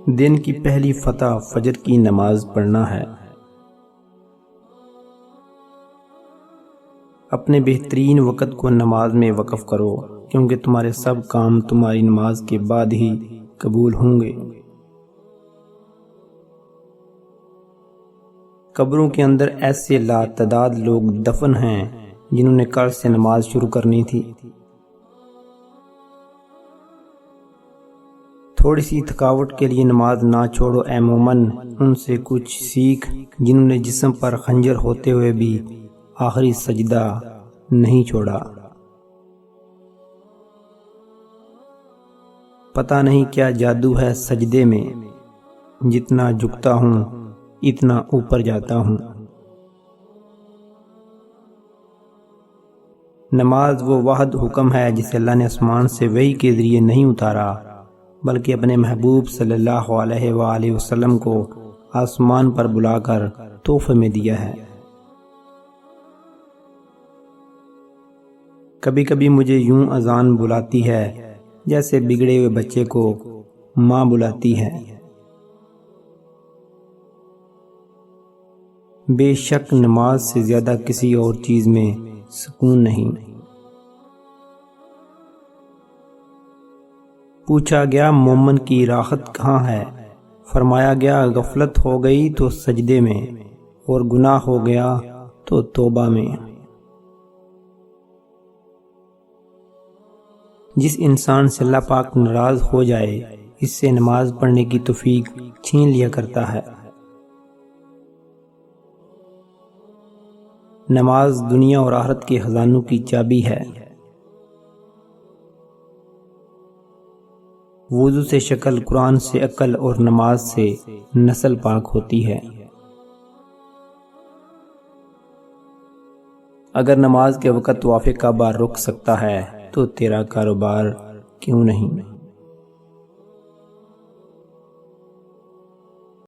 دن کی پہلی فتح فجر کی نماز پڑھنا ہے۔ اپنے بہترین وقت کو نماز میں وقف کرو، کیونکہ تمہارے سب کام تمہاری نماز کے بعد ہی قبول ہوں گے۔ قبروں کے اندر ایسے لاتعداد لوگ دفن ہیں جنہوں نے کل سے نماز شروع کرنی تھی۔ تھوڑی سی تھکاوٹ کے لیے نماز نہ چھوڑو اے مومن، ان سے کچھ سیکھ جنہوں نے جسم پر خنجر ہوتے ہوئے بھی آخری سجدہ نہیں چھوڑا۔ پتہ نہیں کیا جادو ہے سجدے میں، جتنا جھکتا ہوں اتنا اوپر جاتا ہوں۔ نماز وہ واحد حکم ہے جسے اللہ نے آسمان سے وحی کے ذریعے نہیں اتارا، بلکہ اپنے محبوب صلی اللہ علیہ وآلہ وسلم کو آسمان پر بلا کر تحفے میں دیا ہے۔ کبھی کبھی مجھے یوں اذان بلاتی ہے جیسے بگڑے ہوئے بچے کو ماں بلاتی ہے۔ بے شک نماز سے زیادہ کسی اور چیز میں سکون نہیں۔ پوچھا گیا مومن کی راحت کہاں ہے؟ فرمایا گیا غفلت ہو گئی تو سجدے میں، اور گناہ ہو گیا تو توبہ میں۔ جس انسان سے اللہ پاک ناراض ہو جائے، اس سے نماز پڑھنے کی توفیق چھین لیا کرتا ہے۔ نماز دنیا اور آخرت کے خزانوں کی چابی ہے۔ وضو سے شکل، قرآن سے عقل اور نماز سے نسل پاک ہوتی ہے۔ اگر نماز کے وقت وافق کعبہ رک سکتا ہے تو تیرا کاروبار کیوں نہیں؟